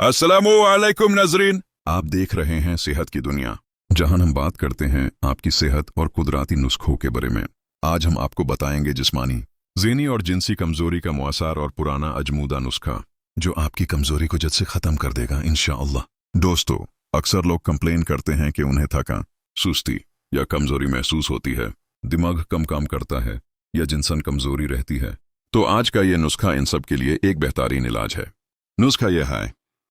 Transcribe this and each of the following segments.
अस्सलामुअलैकुम नाज़रीन, आप देख रहे हैं सेहत की दुनिया, जहां हम बात करते हैं आपकी सेहत और कुदरती नुस्खों के बारे में। आज हम आपको बताएंगे जिस्मानी, ज़हनी और जिनसी कमजोरी का मुअस्सर और पुराना अजमूदा नुस्खा जो आपकी कमजोरी को जद से खत्म कर देगा इंशाअल्लाह। दोस्तों, अक्सर लोग कंप्लेन करते हैं कि उन्हें थकान, सुस्ती या कमजोरी महसूस होती है, दिमाग कम काम करता है या जिनसन कमजोरी रहती है। तो आज का ये नुस्खा इन सब के लिए एक बेहतरीन इलाज है। नुस्खा यह है: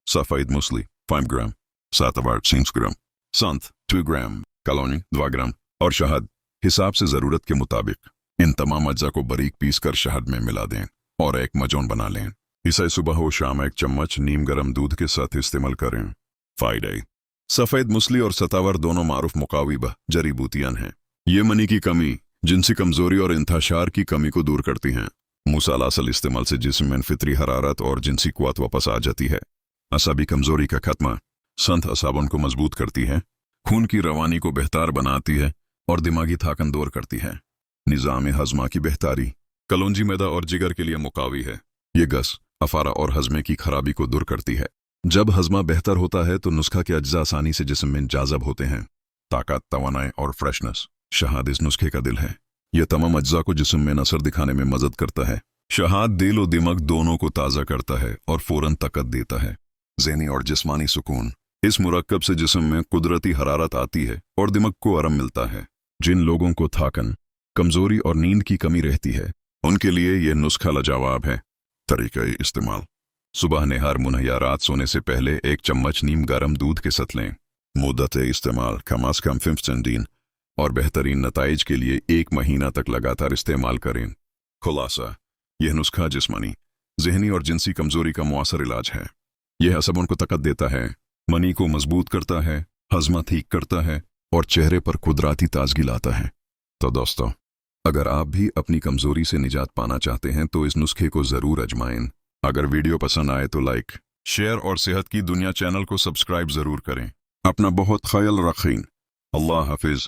सफ़ेद मूसली 5 ग्राम, सातवार 6 ग्राम, संत 2 ग्राम, कलोनी 2 ग्राम और शहद हिसाब से ज़रूरत के मुताबिक। इन तमाम अज्जा को बारीक पीस कर शहद में मिला दें और एक मजोन बना लें। इसे सुबह हो शाम 1 चम्मच नीम गर्म दूध के साथ इस्तेमाल करें। फ़ायदे: सफ़ेद मूसली और सतावर दोनों मारूफ मुकावी जड़ी बूटियां हैं। ये मनी की कमी, जिनसी कमजोरी और इंतशार की कमी को दूर करती हैं। मुसलसल इस्तेमाल से जिस्म में फितरी हरारत और जिनसी कुव्वत वापस आ जाती है। असाबी कमजोरी का खत्मा: संत असाबन को मजबूत करती है, खून की रवानी को बेहतर बनाती है और दिमागी थकान दूर करती है। निज़ाम हज़मा की बेहतरी: कलौंजी मैदा और जिगर के लिए मुकावी है। ये गस, अफारा और हज़मे की खराबी को दूर करती है। जब हज़मा बेहतर होता है तो नुस्खा के अज्जा आसानी से जिस्म में जाज़ब होते हैं। ताकत, तवानाई और फ्रेशनेस: शहद इस नुस्खे का दिल है। यह तमाम अज्जा को जिस्म में नसर दिखाने में मदद करता है। शहद दिल और दिमाग दोनों को ताज़ा करता है और फौरन ताकत देता है। ज़हनी और जिस्मानी सुकून: इस मुरक्कब से जिस्म में कुदरती हरारत आती है और दिमाग को आराम मिलता है। जिन लोगों को थकान, कमजोरी और नींद की कमी रहती है, उनके लिए यह नुस्खा लाजवाब है। तरीक़ा इस्तेमाल: सुबह नहर मुनैया रात सोने से पहले 1 चम्मच नीम गर्म दूध के साथ लें। मुद्दत इस्तेमाल कम अज़ कम 15 दिन और बेहतरीन नताइज के लिए 1 महीना तक लगातार इस्तेमाल करें। खुलासा: यह नुस्खा जिस्मानी, ज़हनी और जिनसी कमजोरी का मुअस्सर इलाज है। यह असबों को ताकत देता है, मनी को मजबूत करता है, हज़मा ठीक करता है और चेहरे पर कुदरती ताजगी लाता है। तो दोस्तों, अगर आप भी अपनी कमजोरी से निजात पाना चाहते हैं तो इस नुस्खे को ज़रूर आजमाएं। अगर वीडियो पसंद आए तो लाइक, शेयर और सेहत की दुनिया चैनल को सब्सक्राइब ज़रूर करें। अपना बहुत ख्याल रखें। अल्लाह हाफिज़।